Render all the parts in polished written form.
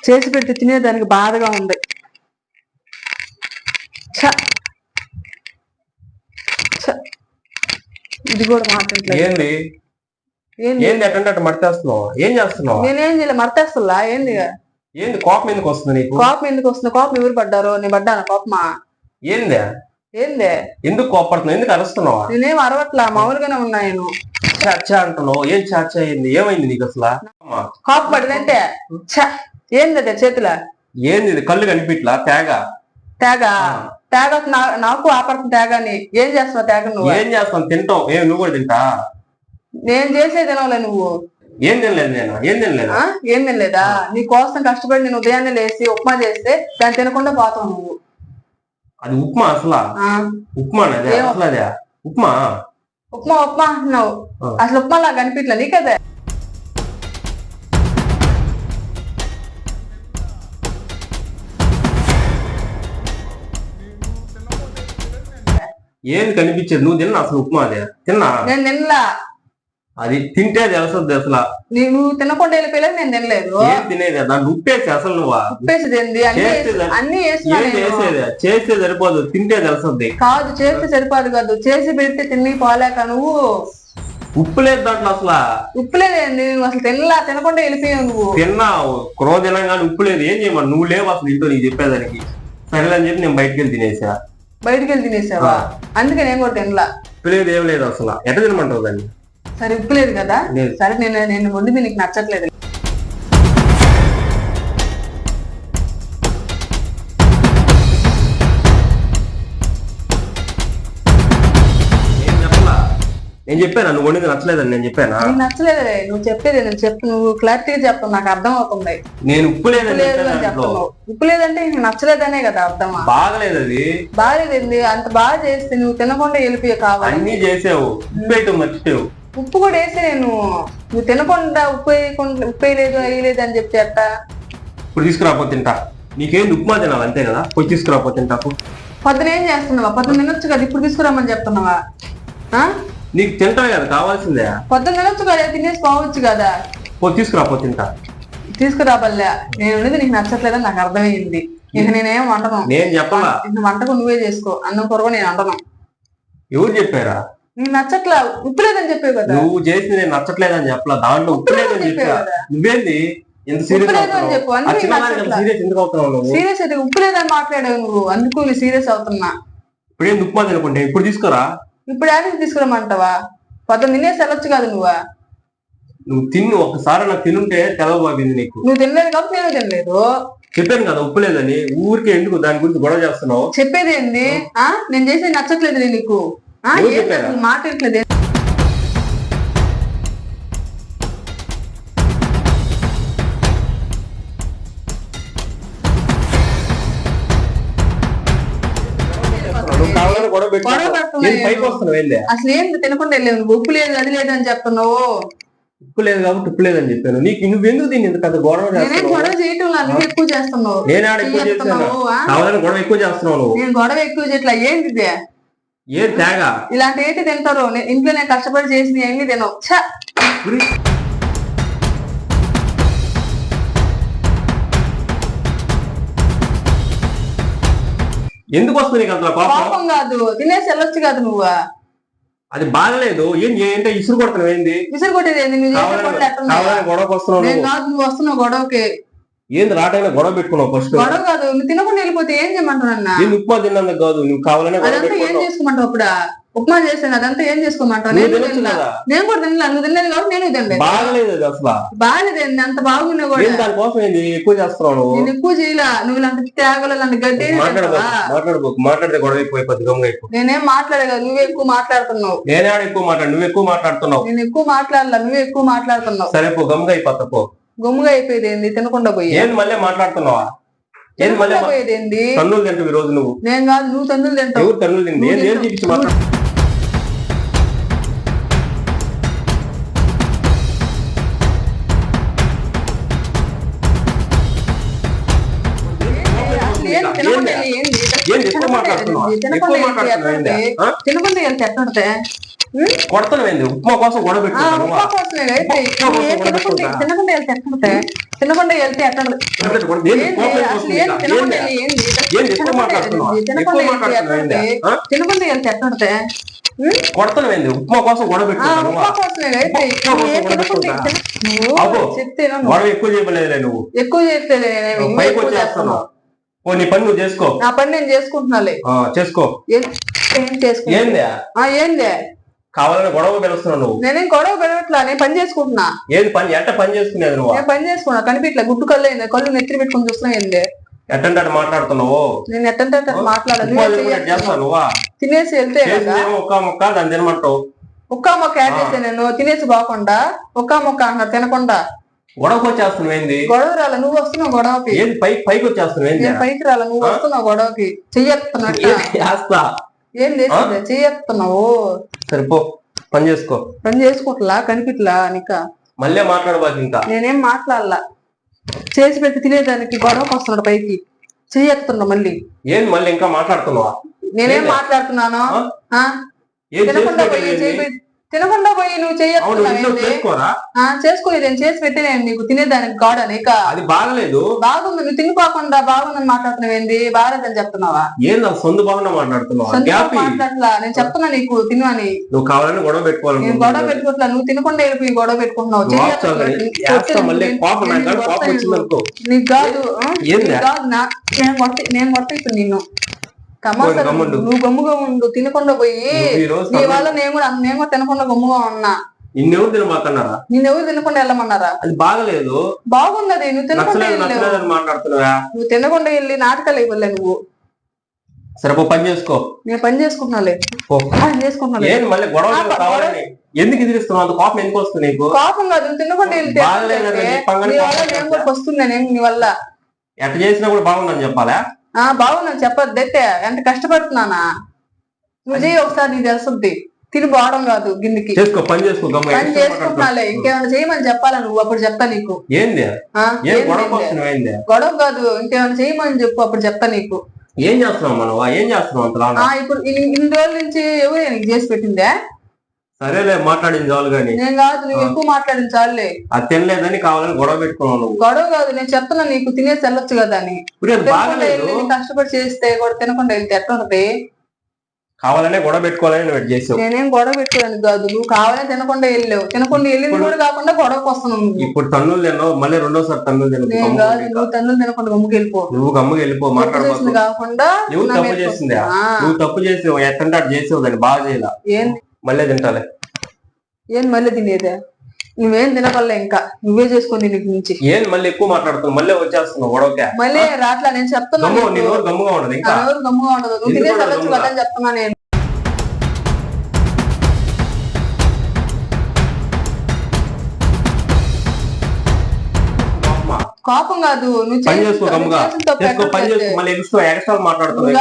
చేసి పెట్టి తినేదానికి బాధగా ఉంది. ఇది కూడా మాట్లాడలేదు. ఏంది ఏంది అట్ట మర్తేస్తున్నావు? ఏం చేస్తున్నావు? నేనేం చేయలే, మర్తేస్తున్నా. ఏంది ఏంది కోపం ఎందుకు వస్తుంది నీకు? కోపం ఎందుకు వస్తుంది? కోపం ఎవరు పడ్డారు? నేను పడ్డాను కోపమా? ఏందే ఏందే ఎందుకు కోపడుతున్నావు? ఎందుకు అరుస్తున్నావా? నేనేం అరవట్లా, మామూలుగానే ఉన్నా. నేను చాచా అంటున్నావు. ఏం చాచా అయింది? ఏమైంది నీకు అసలు? కోపం పడిందంటే ఏందట చేతుల? ఏంది ఇది? కళ్ళు కనిపిట్లా? తేగ తేగ నాకు ఆపడుతుంది. తేగాని ఏం చేస్తున్నావు? తేగ నువ్వు ఏం చేస్తావు? తింటావు. నువ్వు కూడా తింటా? నేను చేసే తినవులే. నువ్వు ఏం తినలేదు. నేను ఏం తినలేదు. ఏం తినలేదా? నీ కోసం కష్టపడి నేను ఉదయాన్నే లేసి ఉప్మా చేస్తే దాన్ని తినకుండా పోతావు నువ్వు. అది ఉప్మా అసలా? ఉప్మా అదే ఉప్మా ఉప్మా ఉప్మా అంటున్నావు. అసలు ఉప్మా లాగా కనిపించలే నీకదే. ఏం కనిపించేది? నువ్వు తిన్నా అసలు ఉప్మా? అదే తిన్నా. నేను తినలా. అది తింటే తెలుస్తుంది అసలు. నువ్వు తినకుండా వెళ్ళిపోయలేదు. నేను తినలేదు. ఏం తినేది? దాన్ని ఉప్పేసి అసలు నువ్వు ఉప్పేసేది అన్ని చేస్తే సరిపోదు, తింటే తెలుస్తుంది. కాదు, చేస్తే సరిపోదు కాదు, చేసి పెడితే తిని పోలేక నువ్వు. ఉప్పు లేదు దాంట్లో అసలు. ఉప్పు లేదండి. నువ్వు అసలు తినకుండా వెళ్ళిపోయావు. నువ్వు తిన్నావు క్రోధనంగానే ఉప్పు లేదు. ఏం చేయమని? నువ్వు లేవు అసలు ఇంట్లో నీకు చెప్పేదానికి. సరేలని చెప్పి నేను బయటకు వెళ్ళి తినేసా. బయటకు వెళ్ళి తినేసావా? అందుకే నేను కూడా తినలా. ఉప్పు లేదు, ఏం లేదు అసలు. ఎట్లా తినమంటావు దాన్ని? సరే ఉప్పు లేదు కదా, సరే నేను వండింది నీకు నచ్చట్లేదు. నేను చెప్పాను నువ్వు వండింది నచ్చలేదని. నేను చెప్పానా? నచ్చలేదే. నువ్వు చెప్పేది నువ్వు క్లారిటీగా చెప్తావు, నాకు అర్థం అవుతుంది. నేను ఉప్పు లేదని చెప్తున్నావు. ఉప్పు లేదంటే నీకు నచ్చలేదనే కదా అర్థం. బాగలేదు. అది బాగలేదండి. అంత బాగా చేస్తే నువ్వు తినకుండా వెళ్ళిపోయావు. కావాలి అన్ని చేసావు, ఉప్పు వేయటం మర్చిపోయావు. ఉప్పు కూడా వేసి నువ్వు తినకుండా ఉప్పు వేయలేదు అని చెప్తే అట్ట. ఇప్పుడు తీసుకురాపో తింటా. నీకేం ఉప్మా తినాలి అంతే కదా? పోయి తీసుకురాపో తింటా. పొద్దున ఏం చేస్తున్నావా? పొద్దున తినొచ్చు కదా, ఇప్పుడు తీసుకురామని చెప్తున్నావా? నీకు తింటా కదా కావాల్సిందే. పొద్దున తినొచ్చు కదా, తినేసి పోవచ్చు కదా. తీసుకురాపో తింటా. తీసుకురాబల్లే. నేను ఉండేది నీకు నచ్చట్లేదని నాకు అర్థమైంది. ఇక నేనేం వండను. నేను చెప్పాలా? వంటకు నువ్వే చేసుకో. అన్నం కొరగా నేను వండను. ఎవరు చెప్పారా? నీకు నచ్చట్లా, ఉప్పు లేదని చెప్పావు కదా. నువ్వు చేసి నేను నచ్చట్లేదని చెప్పలా, దాంట్లో ఉప్పు లేదని చెప్పా. నువ్వేంది ఎంత సీరియస్ ఎందుకు అవుతున్నావు? సీరియస్ అయితే ఉప్పు లేదని మాట్లాడావు నువ్వు, అందుకు నీ సీరియస్ అవుతున్నా. ఇప్పుడేం ఉప్మా తినకుంటే ఇప్పుడు తీసుకురా. ఇప్పుడు యాడికి తీసుకురమ్మంటావా? పొద్దున్న తినేసి వెళ్ళొచ్చు కదా నువ్వు. నువ్వు తిన్ను ఒక్కసారి నాకు తినుంటే తెలవబోయింది నీకు. నువ్వు తినలేదు కాబట్టి నేను తినలేదు. చెప్పాను కదా ఉప్పు లేదని. ఊరికే ఎందుకు దాని గురించి గొడవ చేస్తున్నావు? చెప్పేది ఏంది? నేను చేసేది నచ్చట్లేదు నీకు. మాట్లాడట్లేదు. అసలు ఏంది తినకుండా వెళ్ళావు నువ్వు? ఉప్పు లేదు అది లేదు అని చెప్తున్నావు. ఉప్పు లేదు కాబట్టి ఉప్పు లేదని చెప్పాను. నీకు నువ్వెందుకు దీన్ని ఇంత పెద్ద గొడవ చేయటం నువ్వు ఎక్కువ చేస్తున్నావు. నేను ఎక్కువ చేస్తున్నావు. గొడవ ఎక్కువ చేస్తున్నావు. నేను గొడవ ఎక్కువ చేయట్లా. ఏంటిది? ఏం తేగా? ఇలాంటి ఏంటి తింటారు? ఇంట్లో నేను కష్టపడి చేసిన ఎన్ని తినవు. ఎందుకు వస్తుంది నీకు అంత కోపం? కాదు, తినేసి వెళ్ళొచ్చు కదా నువ్వు. అది బాగలేదు. ఏంటంటే ఇసురు కొడుతున్నావు. ఏంది ఇసురు కొట్టేది? ఏంది? గొడవకు వస్తున్నావు. నువ్వు వస్తున్నావు గొడవకి. ఏంది రాటైనా గొడవ పెట్టుకున్నావు? ఫస్ట్ గొడవ కాదు, నువ్వు తినకుండా వెళ్ళిపోతే ఏం చేయమంటావు? నేను ఉప్మా తిన్నందుకు కాదు, నువ్వు కావాలనే అదంతా ఏం చేసుకోమంటావు? అప్పుడు ఉప్మా చేస్తాను అదంతా ఏం చేసుకోమంటావు? నేను కూడా తినలా. నువ్వు తినలేదు కాబట్టి నేను తినలేదు. బాగలేదు అసలు. బాగలేదు. అంత బాగున్నా కూడా దానికోసం ఏంది ఎక్కువ చేస్తున్నావు? నేను ఎక్కువ చేయలా. నువ్వు ఇలాంటి త్యాగలు ఇలాంటి గడ్డి మాట్లాడితే గొడవ ఎక్కువైపోద్ది. గమ్ముగా ఎక్కువ. నేనేం మాట్లాడగా నువ్వే ఎక్కువ మాట్లాడుతున్నావు. నేనే ఎక్కువ మాట్లాడు, నువ్వు ఎక్కువ మాట్లాడుతున్నావు. నేను ఎక్కువ మాట్లాడలా, నువ్వే ఎక్కువ మాట్లాడుతున్నావు. సరే పో, గమ్ముగా అయిపోతా పో. గమ్ముగా అయిపోయేది ఏంది? తినకుండా పోయి ఏంది మళ్ళీ మాట్లాడుతున్నావా? పోయేది ఏంది? తన్నులు తింటావు ఈ రోజు నువ్వు. నేను కాదు, నువ్వు తన్నులు తింటావు. ఎవరు తన్నులు తింది? ఏం చూపించి మాట్లాడు. తినకుండా వెళ్తే కొడతాను ఏంది? ఉప్మా కోసం గొడవ పెట్టుకుంటాను. ఉప్మా కోసమే అయితే తినకుండా వెళ్తే ఎక్కడ తినకుండా వెళ్తే ఎక్కడ తినకుండా వెళ్తే ఎక్కడితే కొడతాను ఏంది? ఉప్మా కోసం గొడవ పెట్టుకుంటాను. ఉప్మా కోసమే అయితే చెప్తే గొడవ ఎక్కువ చేయలేదు. నువ్వు ఎక్కువ చేస్తే పైకి వచ్చేస్తాను. ఓ నీ పని నువ్వు చేసుకో. నా పని నేను చేసుకుంటున్నాలే. చేసుకో. ఏందే కావాలని గొడవ పిలుస్తున్నావు నువ్వు? నేనేం గొడవ పెరగట్లా, నేను పని చేసుకుంటున్నా. ఏది పని? ఎట్ట పని చేసుకునేది నువ్వు? నేను పని చేసుకున్నా, కనిపించలే. గుడ్డు కళ్ళు అయింది, కళ్ళు నెత్తిరి పెట్టుకుని చూస్తున్నా. ఏంది ఎట్టంటే మాట్లాడుతున్నావు? నేను ఎట్టంటే మాట్లాడదు. తినేసి వెళ్తే ఒక్క మొక్క దాన్ని తినమంటావు. ఒక్క మొక్క యాడ్ చేసా నేను. తినేసి బాగుండా ఒక్క మొక్క అన్నారు తినకుండా. గొడవకి వచ్చేస్తున్నావు ఏంది? గొడవ రాల, నువ్వు వస్తున్నావు గొడవకి. ఏంది పైకి వచ్చేస్తున్నావు ఏంది? పైకి రాల, నువ్వు వస్తున్నావు గొడవకి. చెయ్యొస్తున్నట్టు ఏం చేసింది? చెయ్యొస్తున్నావు. సరిపో, పని చేసుకో. పని చేసుకుంటలా కనిపిట్లా నీక. మళ్ళీ మాట్లాడబాకు. ఇంకా నేనేం మాట్లాడలా. చేసి పెట్టి తినేదానికి గొడవకి వస్తున్నాడు పైకి. చెయ్యొస్తున్నా మళ్ళీ. ఏంది మళ్ళీ ఇంకా మాట్లాడుతున్నావా? నేనేం మాట్లాడుతున్నాను? తినకుండా పోయి నువ్వు చేసుకోలేదు. నేను చేసి పెట్టి నేను నీకు తినేదానికి గాడని. అది బాగలేదు. బాగుంది, నువ్వు తినిపోకుండా బాగుందని మాట్లాడుతున్నావు. ఏంది బాగలేదని చెప్తున్నావా? ఏంది సొంత బాగున్నా మాట్లాడుతున్నావా? మాట్లాడలా, నేను చెప్తున్నా నీకు తిను అని. నువ్వు కావాలని గొడవ పెట్టుకోవాలి. నేను గొడవ పెట్టుకోవట్లా, నువ్వు తినకుండా వెళ్ళిపోయి గొడవ పెట్టుకుంటున్నావు. నీకు కాదు నేను కొట్ట ఇప్పుడు నిన్ను. నువ్వు గమ్ముగా ఉండు, తినకుండా పోయి. నీ వల్ల నేను కూడా తినకుండా గమ్ముగా ఉన్నా. నిన్నెవరు తినమాకన్నారా? నిన్నెవరు తినకుండా వెళ్ళమన్నారా? అది బాగలేదు. బాగున్నది, నువ్వు తినకుండా మాట్లాడుతున్నావా? నువ్వు తినకుండా వెళ్ళి నాటకాలు ఇవ్వలే నువ్వు. సరే పని చేసుకో. నేను పని చేసుకుంటున్నాలే. ఎందుకు ఎదిరిస్తున్నావు? అంత కోపం ఎందుకు వస్తుంది నీకు? కోపం కాదు, నువ్వు తినకుండా వెళ్తే నేను కూడా వస్తున్నాను నీ వల్ల. ఎట్ట చేసినా కూడా బాగుందని చెప్పాలా? బాగున్నాను చెప్పద్దు. అయితే ఎంత కష్టపడుతున్నానా? నువ్వు చేయి ఒకసారి, నీకు తెలుసుద్ది. తిని పోవడం కాదు గిన్నెకి. పని చేసుకుంటున్నాలే. ఇంకేమైనా చేయమని చెప్పాలా నువ్వు? అప్పుడు చెప్తా నీకు. గొడవ కాదు, ఇంకేమైనా చేయమని చెప్పు, అప్పుడు చెప్తా నీకు. ఏం చేస్తున్నావు మనం? ఏం చేస్తున్నావు? ఇప్పుడు ఇన్ని రోజుల నుంచి ఎవరు నీకు చేసి పెట్టిందే? సరేలే, మాట్లాడింది చాలు. కానీ నేను కాదు, నువ్వు ఎక్కువ మాట్లాడింది చాలులే. అది తినలేదని కావాలని గొడవ పెట్టుకున్నావు. గొడవ కాదు, నేను చెప్తున్నా నీకు తినేసి వెళ్ళొచ్చు కదా అని. కష్టపడి చేస్తే కూడా తినకుండా వెళ్తే ఎట్లా ఉంటది? కావాలనే గొడవ పెట్టుకోవాలని నువ్వు చేసావు. నేనేం గొడవ పెట్టుకోవడానికి కాదు, నువ్వు కావాలని తినకుండా వెళ్ళావు. తినకుండా వెళ్ళింది కూడా కాకుండా గొడవకు వస్తున్నావు. ఇప్పుడు తన్నులు తిన్నావు, మళ్ళీ రెండోసారి తన్నులు తిన్నావు. నేను కాదు, నువ్వు తన్నులు తినకుండా గమ్ముకి వెళ్ళిపో. నువ్వు గమ్ముకి వెళ్ళిపో. మాట్లాడదు కాకుండా నువ్వు తప్పు చేసిందా? నువ్వు తప్పు చేసావు. ఎట్టంటే అటు చేసావు, దాన్ని బాగా చేయాల. ఏంది మళ్ళీ తింటాలే? ఏం మళ్ళీ తినేదే? నువ్వేం తినగల, ఇంకా నువ్వే చేసుకుని నీకు నుంచి. ఏం మళ్ళీ ఎక్కువ మాట్లాడుతున్నావు? మళ్ళీ వచ్చేస్తున్నావు గొడవకే. మళ్ళీ రాట్లా, నేను చెప్తున్నాను. గమ్ముగా ఉండదు, ఇంకా గమ్ముగా ఉండదు. నువ్వు తినేసి వెళ్ళొచ్చు కదా అని చెప్తున్నా నేను. కోపం కాదు, నువ్వు పని చేసుకో. గమ్ముగా పని చేసుకో. మళ్ళీ ఎక్స్ట్రా మాట్లాడుతున్నావు.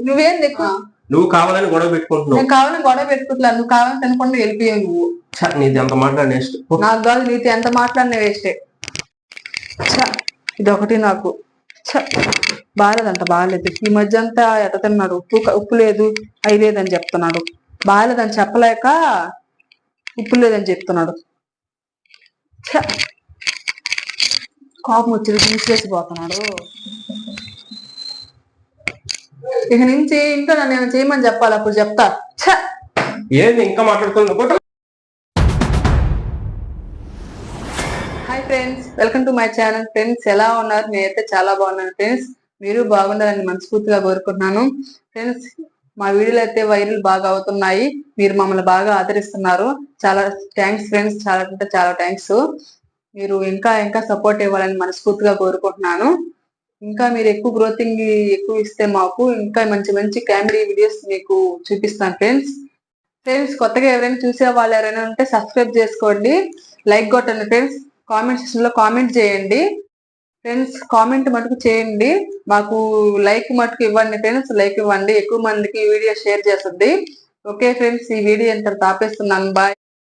నువ్వేం ఎక్కువ నువ్వు కావాలని గొడవ పెట్టుకుంటున్నావు. నేను కావాలని గొడవ పెట్టుకుంటున్నా. నువ్వు కావాలని తినకుండా వెళ్ళిపోయావు. నువ్వు నీది ఎంత మాట్లాడిన వేస్ట్. నాకు కాదు, నీతి ఎంత మాట్లాడిన వేస్టే. ఇదొకటి నాకు బాగాలేదంట. బాగాలేదు. ఈ మధ్య అంతా ఎట తిన్నాడు. ఉప్పు లేదు, అయి లేదని చెప్తున్నాడు. బాగాలేదని చెప్పలేక ఉప్పు లేదని చెప్తున్నాడు. కోపం వచ్చి తీసివేసిపోతున్నాడు. ఇక నుంచి ఇంట్లో నన్ను చేయమని చెప్పాలి, అప్పుడు చెప్తా. ఏంది ఇంకా మాట్లాడుతున్నా? Hi friends, welcome to my channel. Friends ఎలా ఉన్నారు? నేనైతే చాలా బాగున్నాను ఫ్రెండ్స్. మీరు బాగుండాలని మనస్ఫూర్తిగా కోరుకుంటున్నాను. ఫ్రెండ్స్, మా వీడియోలు అయితే వైరల్ బాగా అవుతున్నాయి. మీరు మమ్మల్ని బాగా ఆదరిస్తున్నారు. చాలా థ్యాంక్స్ ఫ్రెండ్స్. చాలా అంటే చాలా థ్యాంక్స్. మీరు ఇంకా ఇంకా సపోర్ట్ ఇవ్వాలని మనస్ఫూర్తిగా కోరుకుంటున్నాను. ఇంకా మీరు ఎక్కువ గ్రోతింగ్ ఎక్కువ ఇస్తే మాకు ఇంకా మంచి మంచి కామెడీ వీడియోస్ మీకు చూపిస్తాను ఫ్రెండ్స్. ఫ్రెండ్స్, కొత్తగా ఎవరైనా చూసే వాళ్ళు ఎవరైనా ఉంటే సబ్స్క్రైబ్ చేసుకోండి, లైక్ కొట్టండి ఫ్రెండ్స్. కామెంట్ సెక్షన్ లో కామెంట్ చేయండి ఫ్రెండ్స్. కామెంట్ మటుకు చేయండి, మాకు లైక్ మటుకు ఇవ్వండి ఫ్రెండ్స్. లైక్ ఇవ్వండి, ఎక్కువ మందికి ఈ వీడియో షేర్ చేస్తుంది. ఓకే ఫ్రెండ్స్, ఈ వీడియో ఎంత ఆపేస్తున్నాను. బాయ్.